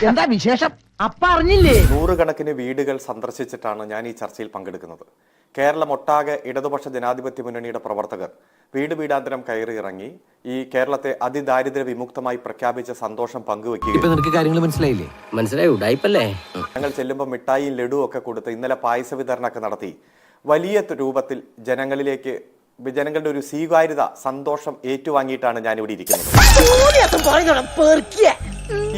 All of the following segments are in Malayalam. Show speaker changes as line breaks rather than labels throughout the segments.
എന്താ വിശേഷം? അപ്പ അറിഞ്ഞില്ലേ?
നൂറുകണക്കിന് വീടുകൾ സന്ദർശിച്ചിട്ടാണ് ഞാൻ ഈ ചർച്ചയിൽ പങ്കെടുക്കുന്നത്. കേരളമൊട്ടാകെ ഇടതുപക്ഷ ജനാധിപത്യ മുന്നണിയുടെ പ്രവർത്തകർ വീട് വീടാന്തരം കയറി ഇറങ്ങി ഈ കേരളത്തെ അതിദാരിദ്ര്യ വിമുക്തമായി പ്രഖ്യാപിച്ച സന്തോഷം പങ്കുവെക്കുകയും
കാര്യങ്ങൾ മനസ്സിലായില്ലേ? മനസ്സിലായി. ഉടായിപ്പല്ലേ?
ഞങ്ങൾ ചെല്ലുമ്പോൾ മിഠായിയും ലഡുവും ഒക്കെ കൊടുത്ത് ഇന്നലെ പായസ വിതരണമൊക്കെ നടത്തി വലിയ രൂപത്തിൽ ജനങ്ങളുടെ ഒരു സ്വീകാര്യത, സന്തോഷം ഏറ്റുവാങ്ങിയിട്ടാണ് ഞാനിവിടെ ഇരിക്കുന്നത്.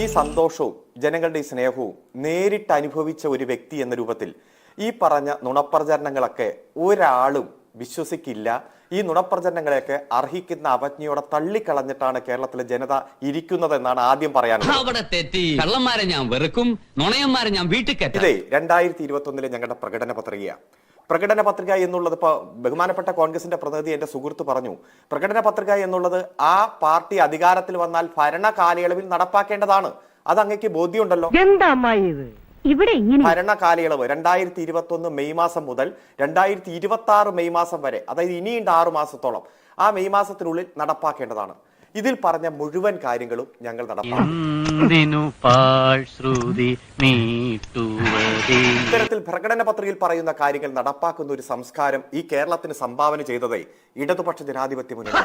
ഈ സന്തോഷവും ജനങ്ങളുടെ ഈ സ്നേഹവും നേരിട്ട് അനുഭവിച്ച ഒരു വ്യക്തി എന്ന രൂപത്തിൽ ഈ പറഞ്ഞ നുണപ്രചരണങ്ങളൊക്കെ ഒരാളും വിശ്വസിക്കില്ല. ഈ നുണപ്രചരണങ്ങളെയൊക്കെ അർഹിക്കുന്ന അവജ്ഞയോടെ തള്ളിക്കളഞ്ഞിട്ടാണ് കേരളത്തിലെ ജനത ഇരിക്കുന്നത് എന്നാണ് ആദ്യം പറയാനുള്ളത്. ഇതേ 2021 ഞങ്ങളുടെ പ്രകടന പത്രികയാണ്. പ്രകടന പത്രിക എന്നുള്ളത് ഇപ്പൊ ബഹുമാനപ്പെട്ട കോൺഗ്രസിന്റെ പ്രതിനിധി എന്റെ സുഹൃത്ത് പറഞ്ഞു, പ്രകടന പത്രിക എന്നുള്ളത് ആ പാർട്ടി അധികാരത്തിൽ വന്നാൽ ഭരണ കാലയളവിൽ നടപ്പാക്കേണ്ടതാണ്. അത് അങ്ങേക്ക് ബോധ്യമുണ്ടല്ലോ. ഭരണ കാലയളവ് 2021 മെയ് മാസം മുതൽ 2026 മെയ് മാസം വരെ, അതായത് ഇനിയുണ്ട് 6 മാസത്തോളം. ആ മെയ് മാസത്തിനുള്ളിൽ നടപ്പാക്കേണ്ടതാണ്. ഇതിൽ പറഞ്ഞ മുഴുവൻ കാര്യങ്ങളും ഞങ്ങൾ നടപ്പാക്കും. ഇത്തരത്തിൽ പ്രകടന പത്രികയിൽ പറയുന്ന കാര്യങ്ങൾ നടപ്പാക്കുന്ന ഒരു സംസ്കാരം ഈ കേരളത്തിന് സംഭാവന ചെയ്തതേ ഇടതുപക്ഷ ജനാധിപത്യ മുന്നണി.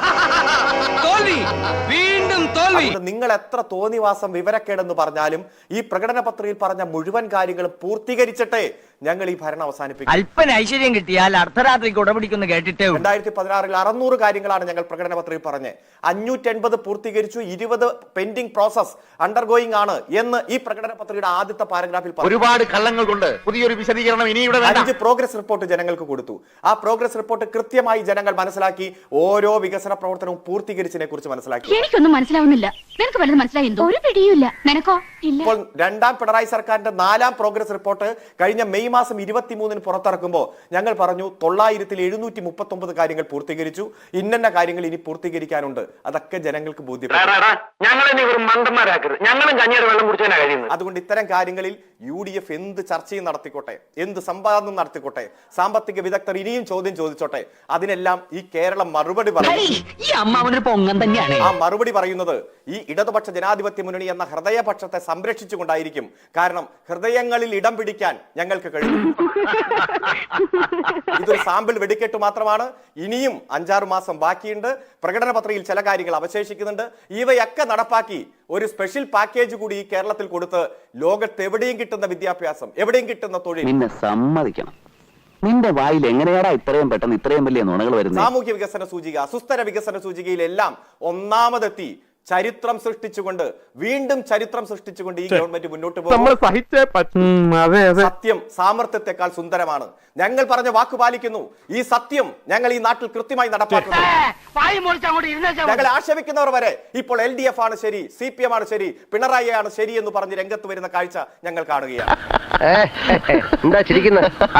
നിങ്ങൾ എത്ര തോന്നിവാസം വിവരക്കേടെന്ന് പറഞ്ഞാലും ഈ പ്രകടന പത്രികയിൽ പറഞ്ഞ മുഴുവൻ കാര്യങ്ങളും പൂർത്തീകരിച്ചിട്ടേ ഞങ്ങൾ ഈ ഭരണം അവസാനിപ്പിക്കും.
അല്പന ഐശ്വര്യം കിട്ടിയാൽ അർദ്ധരാത്രിക്ക് ഉടപിടിക്കുന്ന കേട്ടിട്ടേ.
2016 600 കാര്യങ്ങളാണ് ഞങ്ങൾ പ്രകടന പത്രികയിൽ പറഞ്ഞത്. 580 പൂർത്തീകരിച്ചു, 20 പെൻഡിംഗ് പ്രോസസ് അണ്ടർഗോയിങ് ആണ് എന്ന് ഈ പ്രകടന പത്രികയുടെ ആദ്യത്തെ പാരഗ്രാഫിൽ പറഞ്ഞു.
ഒരുപാട് കള്ളങ്ങൾ കൊണ്ട് പുതിയൊരു വിശദീകരണം ഇനി ഇവിടെ വേണ്ട.
5 പ്രോഗ്രസ് റിപ്പോർട്ട് ജനങ്ങൾക്ക് കൊടുത്തു. ആ പ്രോഗ്രസ് റിപ്പോർട്ട് കൃത്യമായി ജനങ്ങൾ മനസ്സിലാക്കി. ഓരോ വികസന പ്രവർത്തനവും പൂർത്തീകരിച്ചതിനെ കുറിച്ച് മനസ്സിലാക്കി.
എനിക്കൊന്നും മനസ്സിലാവുന്നില്ല. നിനക്ക് വല്ലതും മനസ്സിലായി? ഒരു പിടിയുമില്ല. നിനക്കോ?
ഇപ്പോൾ രണ്ടാം പിണറായി സർക്കാരിന്റെ 4ാം പ്രോഗ്രസ് റിപ്പോർട്ട് കഴിഞ്ഞ മെയ് മാസം 23 പുറത്തിറക്കുമ്പോൾ ഞങ്ങൾ പറഞ്ഞു 739 കാര്യങ്ങൾ പൂർത്തീകരിച്ചു, ഇന്ന കാര്യങ്ങൾ ഇനി പൂർത്തീകരിക്കാനുണ്ട്. അതൊക്കെ ജനങ്ങൾക്ക് ബോധ്യപ്പെട്ടു. അതുകൊണ്ട് ഇത്തരം കാര്യങ്ങളിൽ UDF എന്ത് ചർച്ചയും നടത്തിക്കോട്ടെ, എന്ത് സംവാദം നടത്തിക്കോട്ടെ, സാമ്പത്തിക വിദഗ്ധർ ഇനിയും ചോദ്യം ചോദിച്ചോട്ടെ, അതിനെല്ലാം ഈ കേരളം മറുപടി പറയും. ആ മറുപടി പറയുന്നത് ഈ ഇടതുപക്ഷ ജനാധിപത്യ മുന്നണി എന്ന ഹൃദയപക്ഷത്തെ സംരക്ഷിച്ചുകൊണ്ടായിരിക്കും. കാരണം ഹൃദയങ്ങളിൽ ഇടം പിടിക്കാൻ ഞങ്ങൾക്ക് കഴിയും. ഇതൊരു സാമ്പിൾ വെടിക്കെട്ട് മാത്രമാണ്. ഇനിയും 5-6 മാസം ബാക്കിയുണ്ട്. പ്രകടന പത്രികയിൽ ചില കാര്യങ്ങൾ അവശേഷിക്കുന്നുണ്ട്. ഇവയൊക്കെ നടപ്പാക്കി ഒരു സ്പെഷ്യൽ പാക്കേജ് കൂടി ഈ കേരളത്തിൽ കൊടുത്ത് ലോകത്ത് എവിടെയും കിട്ടുന്ന വിദ്യാഭ്യാസം, എവിടെയും കിട്ടുന്ന തൊഴിൽ.
നിന്നെ സമ്മതിക്കണം, നിന്റെ വായിൽ എങ്ങനെയാടാ ഇത്രയും പെട്ടെന്ന് ഇത്രയും വലിയ നുണകൾ വരുന്നത്?
സാമൂഹ്യ വികസന സൂചിക, സുസ്ഥിര വികസന സൂചികയിലെല്ലാം ഒന്നാമതെത്തി ചരിത്രം സൃഷ്ടിച്ചുകൊണ്ട്, വീണ്ടും ചരിത്രം സൃഷ്ടിച്ചുകൊണ്ട് ഈ ഗവൺമെന്റ് മുന്നോട്ട് പോകും. സത്യം സാമർത്ഥ്യത്തെക്കാൾ സുന്ദരമാണ്. ഞങ്ങൾ പറഞ്ഞ വാക്ക് പാലിക്കുന്നു. ഈ സത്യം ഞങ്ങൾ ഈ നാട്ടിൽ കൃത്യമായി നടപ്പാക്കുന്നു. ഞങ്ങൾ ആക്ഷേപിക്കുന്നവർ വരെ ഇപ്പോൾ LDF ആണ് ശരി, CPM ആണ് ശരി, പിണറായി ആണ് ശരി എന്ന് പറഞ്ഞ് രംഗത്ത് വരുന്ന കാഴ്ച ഞങ്ങൾ കാണുകയാണ്.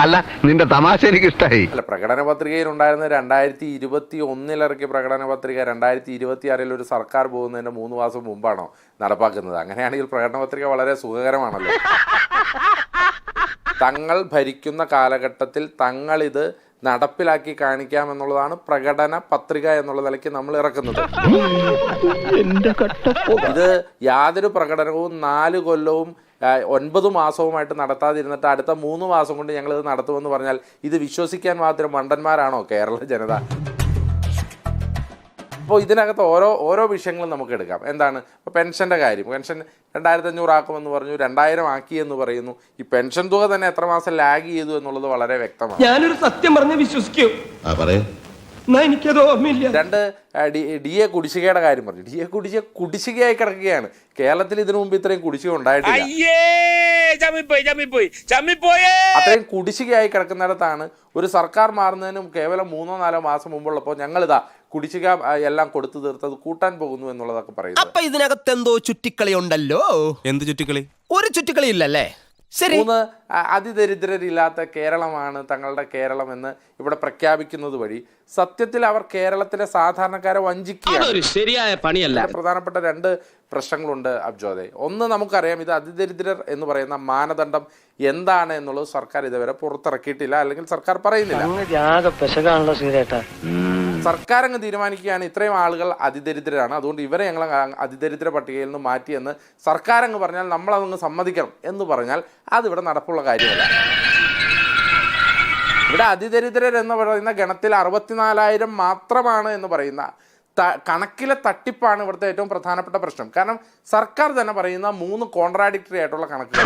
അല്ല, നിന്റെ തമാശ എനിക്ക് ഇഷ്ടമായി.
പ്രകടന പത്രികയിൽ ഉണ്ടായിരുന്ന 2021 ഇറക്കിയ പ്രകടന പത്രിക 2026 ഒരു സർക്കാർ പോകുന്നതിന് 3 മാസം മുമ്പാണോ നടപ്പാക്കുന്നത്? അങ്ങനെയാണെങ്കിൽ പ്രകടന പത്രിക വളരെ സുഖകരമാണല്ലോ. തങ്ങൾ ഭരിക്കുന്ന കാലഘട്ടത്തിൽ തങ്ങൾ ഇത് നടപ്പിലാക്കി കാണിക്കാം എന്നുള്ളതാണ് പ്രകടന പത്രിക എന്നുള്ള നിലയ്ക്ക് നമ്മൾ ഇറക്കുന്നത്. ഇത് യാതൊരു പ്രകടനവും 4 കൊല്ലവും 9 മാസവുമായിട്ട് നടത്താതിരുന്നിട്ട് അടുത്ത 3 മാസം കൊണ്ട് ഞങ്ങൾ ഇത് നടത്തുമെന്ന് പറഞ്ഞാൽ ഇത് വിശ്വസിക്കാൻ മാത്രം മണ്ടന്മാരാണോ കേരള ജനത? അപ്പോൾ ഇതിനകത്ത് ഓരോ വിഷയങ്ങളും നമുക്ക് എടുക്കാം. എന്താണ് ഇപ്പോൾ പെൻഷൻ്റെ കാര്യം? പെൻഷൻ 2500 ആക്കുമെന്ന് പറഞ്ഞു, 2000 ആക്കി എന്ന് പറയുന്നു. ഈ പെൻഷൻ തുക തന്നെ എത്ര മാസം ലാഗ് ചെയ്തു എന്നുള്ളത് വളരെ വ്യക്തമാണ്.
ഞാനൊരു സത്യം പറഞ്ഞ് വിശ്വസിക്കൂ. എനിക്കത് ഓർമ്മയില്ല.
2 DA കുടിശ്ശികയുടെ കാര്യം പറഞ്ഞു. DA കുടിശ്ശികയായി കിടക്കുകയാണ്. കേരളത്തിൽ ഇതിനു മുമ്പ് ഇത്രയും കുടിശ്ശിക ഉണ്ടായിട്ടില്ല. അത്രയും കുടിശ്ശികയായി കിടക്കുന്നിടത്താണ് ഒരു സർക്കാർ മാറുന്നതിനും കേവലം 3-4 മാസം മുമ്പുള്ളപ്പോൾ ഞങ്ങളിതാ കുടിശ്ശിക എല്ലാം കൊടുത്തു തീർത്തത് കൂട്ടാൻ പോകുന്നു എന്നുള്ളതൊക്കെ പറയുന്നത്.
അപ്പൊ ഇതിനകത്ത് എന്തോ ചുറ്റിക്കളി ഉണ്ടല്ലോ. എന്ത് ചുറ്റിക്കളി? ഒരു ചുറ്റിക്കളി ഇല്ലല്ലേ?
3 അതിദരിദ്രരില്ലാത്ത കേരളമാണ് തങ്ങളുടെ കേരളം എന്ന് ഇവിടെ പ്രഖ്യാപിക്കുന്നത് വഴി സത്യത്തിൽ അവർ കേരളത്തിലെ സാധാരണക്കാരെ വഞ്ചിക്കുകയാണ്.
ശരിയായ പണിയല്ല.
പ്രധാനപ്പെട്ട രണ്ട് പ്രശ്നങ്ങളുണ്ട് അബ്ജോദെ. ഒന്ന്, നമുക്കറിയാം ഇത് അതിദരിദ്രർ എന്ന് പറയുന്ന മാനദണ്ഡം എന്താണ് എന്നുള്ളത് സർക്കാർ ഇതുവരെ പുറത്തിറക്കിയിട്ടില്ല, അല്ലെങ്കിൽ സർക്കാർ പറയുന്നില്ല. സർക്കാർ അങ്ങ് തീരുമാനിക്കുകയാണ് ഇത്രയും ആളുകൾ അതിദരിദ്രരാണ്, അതുകൊണ്ട് ഇവരെ ഞങ്ങൾ അതിദരിദ്ര പട്ടികയിൽ നിന്ന് മാറ്റിയെന്ന് സർക്കാർ അങ്ങ് പറഞ്ഞാൽ നമ്മളതങ്ങ് സമ്മതിക്കണം എന്ന് പറഞ്ഞാൽ അതിവിടെ നടപ്പുള്ള കാര്യമല്ല. ഇവിടെ അതിദരിദ്രർ എന്ന് പറയുന്ന ഗണത്തിൽ 64,000 മാത്രമാണ് എന്ന് പറയുന്ന കണക്കിലെ തട്ടിപ്പാണ് ഇവിടുത്തെ ഏറ്റവും പ്രധാനപ്പെട്ട പ്രശ്നം. കാരണം സർക്കാർ തന്നെ പറയുന്ന 3 കോൺട്രാഡിക്ടറി ആയിട്ടുള്ള കണക്കുകൾ.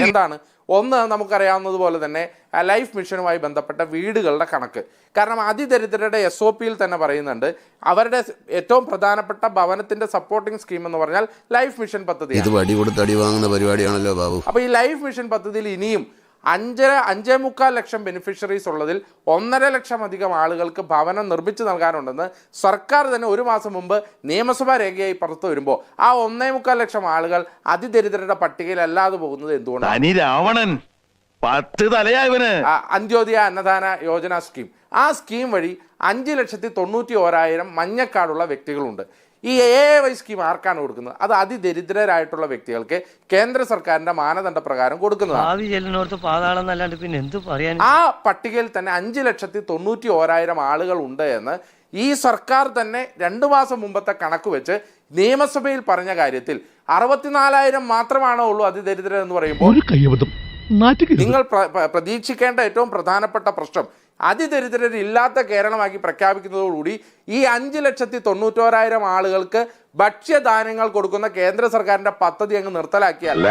എന്താണ്? ഒന്ന്, നമുക്കറിയാവുന്നതുപോലെ തന്നെ ലൈഫ് മിഷനുമായി ബന്ധപ്പെട്ട വീടുകളുടെ കണക്ക്. കാരണം അതിദരിദ്രരുടെ SOP തന്നെ പറയുന്നുണ്ട് അവരുടെ ഏറ്റവും പ്രധാനപ്പെട്ട ഭവനത്തിന്റെ സപ്പോർട്ടിംഗ് സ്കീം എന്ന് പറഞ്ഞാൽ ലൈഫ് മിഷൻ പദ്ധതി. അപ്പൊ ഈ ലൈഫ് മിഷൻ പദ്ധതിയിൽ ഇനിയും 5.25 ലക്ഷം ബെനിഫിഷ്യറീസ് ഉള്ളതിൽ 1.5 ലക്ഷം അധികം ആളുകൾക്ക് ഭവനം നിർമ്മിച്ചു നൽകാനുണ്ടെന്ന് സർക്കാർ തന്നെ ഒരു മാസം മുമ്പ് നിയമസഭാ രേഖയായി പുറത്തു വരുമ്പോൾ ആ 1.25 ലക്ഷം ആളുകൾ അതിദരിദ്രരുടെ പട്ടികയിൽ അല്ലാതെ പോകുന്നത് എന്തുകൊണ്ടാണ്? അന്ത്യോദയ അന്നദാന യോജന സ്കീം, ആ സ്കീം വഴി 5,91,000 മഞ്ഞക്കാടുള്ള വ്യക്തികളുണ്ട്. ഈ AAY സ്കീം ആർക്കാണ് കൊടുക്കുന്നത്? അത് അതിദരിദ്രരായിട്ടുള്ള വ്യക്തികൾക്ക് കേന്ദ്ര സർക്കാരിന്റെ മാനദണ്ഡ പ്രകാരം കൊടുക്കുന്നതാണ്. ആ പട്ടികയിൽ തന്നെ 5,91,000 ആളുകൾ ഉണ്ട് എന്ന് ഈ സർക്കാർ തന്നെ 2 മാസം മുമ്പത്തെ കണക്ക് വെച്ച് നിയമസഭയിൽ പറഞ്ഞ കാര്യത്തിൽ 64,000 മാത്രമാണോ ഉള്ളൂ അതിദരിദ്രർ എന്ന് പറയുമ്പോൾ നിങ്ങൾ പ്രതീക്ഷിക്കേണ്ട ഏറ്റവും പ്രധാനപ്പെട്ട പ്രശ്നം അതിദരിദ്രരില്ലാത്ത കേരളമാക്കി പ്രഖ്യാപിക്കുന്നതോടുകൂടി ഈ 5,91,000 ആളുകൾക്ക് ഭക്ഷ്യധാന്യങ്ങൾ കൊടുക്കുന്ന കേന്ദ്ര സർക്കാരിന്റെ പദ്ധതി അങ്ങ് നിർത്തലാക്കിയല്ല.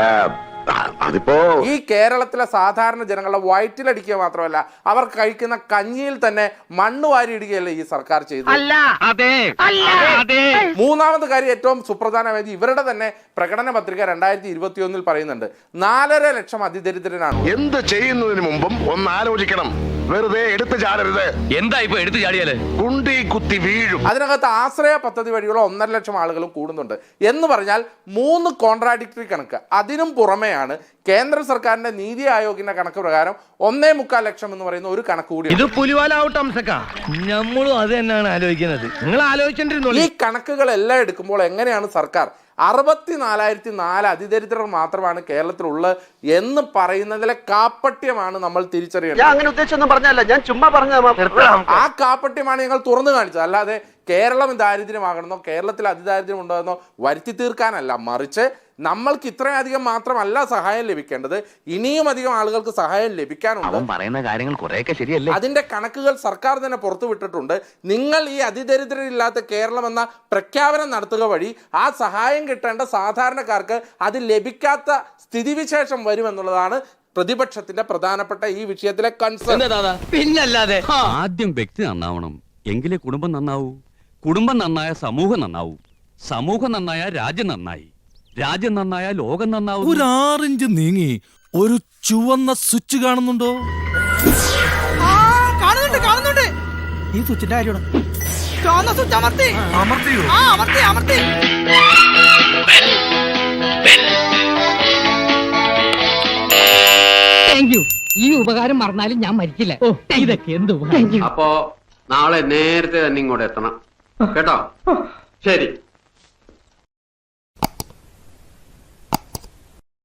ഈ കേരളത്തിലെ സാധാരണ ജനങ്ങളുടെ വയറ്റിലടിക്കുക മാത്രമല്ല അവർ കഴിക്കുന്ന കഞ്ഞിയിൽ തന്നെ മണ്ണ് വാരിയിടുകയല്ലേ ഈ സർക്കാർ ചെയ്തത്. മൂന്നാമത് കാര്യം, ഏറ്റവും സുപ്രധാനമായത് ഇവരുടെ തന്നെ പ്രകടന പത്രിക 2021 പറയുന്നുണ്ട് 4.5 ലക്ഷം അതിദരിദ്രനാണ്.
എന്ത് ചെയ്യുന്നതിന് മുമ്പും ഒന്ന് ആലോചിക്കണം. വെറുതെ എടുത്തു ചാടരുത്.
എന്താ ഇപ്പൊ എടുത്തു ചാടിയാല്
കുണ്ടി കുത്തി വീഴും.
അതിനകത്ത് ആശ്രയ പദ്ധതി വഴിയുള്ള 1.5 ലക്ഷം ആളുകളും കൂടുന്നുണ്ട് എന്ന് പറഞ്ഞാൽ 3 കോൺട്രാഡിക്ടറി കണക്ക്. അതിനും പുറമെയാണ് കേന്ദ്ര സർക്കാരിന്റെ നീതി ആയോഗിന്റെ കണക്ക് പ്രകാരം 1.25 ലക്ഷം എന്ന് പറയുന്ന ഒരു കണക്ക് കൂടി.
ഇത് പുലിവാലാവട്ടെ നമ്മളും അത് തന്നെയാണ് ആലോചിക്കുന്നത്. നിങ്ങൾ ആലോചിച്ചിട്ടുണ്ടോ?
ഈ കണക്കുകളെല്ലാം എടുക്കുമ്പോൾ എങ്ങനെയാണ് സർക്കാർ 64,004 അതിദരിദ്രർ മാത്രമാണ് കേരളത്തിലുള്ളത് എന്ന് പറയുന്നതിലെ കാപ്പട്യമാണ് നമ്മൾ തിരിച്ചറിയേണ്ടത്.
അങ്ങനെ ഉദ്ദേശിച്ചൊന്നും പറഞ്ഞല്ല, ഞാൻ ചുമ്മാ പറഞ്ഞ
ആ കാപ്പട്യമാണ് ഞങ്ങൾ തുറന്നു കാണിച്ചത്. അല്ലാതെ കേരളം ദാരിദ്ര്യമാകണമെന്നോ കേരളത്തിൽ അതിദാരിദ്ര്യം ഉണ്ടോയെന്നോ വരുത്തി തീർക്കാനല്ല, മറിച്ച് നമ്മൾക്ക് ഇത്രയധികം മാത്രമല്ല സഹായം ലഭിക്കേണ്ടത്, ഇനിയും അധികം ആളുകൾക്ക് സഹായം ലഭിക്കാനുണ്ട്.
പറയുന്ന കാര്യങ്ങൾ കുറെയൊക്കെ ശരിയല്ലേ?
അതിന്റെ കണക്കുകൾ സർക്കാർ തന്നെ പുറത്തുവിട്ടിട്ടുണ്ട്. നിങ്ങൾ ഈ അതിദരിദ്രരില്ലാത്ത കേരളം എന്ന പ്രഖ്യാപനം നടത്തുക വഴി ആ സഹായം കിട്ടേണ്ട സാധാരണക്കാർക്ക് അത് ലഭിക്കാത്ത സ്ഥിതിവിശേഷം വരുമെന്നുള്ളതാണ് പ്രതിപക്ഷത്തിന്റെ പ്രധാനപ്പെട്ട ഈ വിഷയത്തിലെ കൺസേൺ.
പിന്നല്ലാതെ
ആദ്യം വ്യക്തി നന്നാവണം, എങ്കിലേ കുടുംബം നന്നാവൂ. കുടുംബം നന്നായ സമൂഹം നന്നാവൂ. സമൂഹം നന്നായ രാജ്യം നന്നായി. രാജ്യം നന്നായ ലോകം നന്നാവും.
ഒരു 6 ഇഞ്ച് നീങ്ങി ഒരു ചുവന്ന സ്വിച്ച് കാണുന്നുണ്ടോ?
കാണുന്നുണ്ട്. ഈ സ്വിച്ചിന്റെ കാര്യമാണ്. ചുവന്ന സ്വിച്ച് അമർത്തി. Thank you. ഈ ഉപകാരം മറന്നാലും ഞാൻ മരിക്കില്ല. ഇതൊക്കെ എന്ത്?
അപ്പോ നാളെ നേരത്തെ തന്നെ ഇങ്ങോട്ട് എത്തണം കേട്ടോ. ശരി.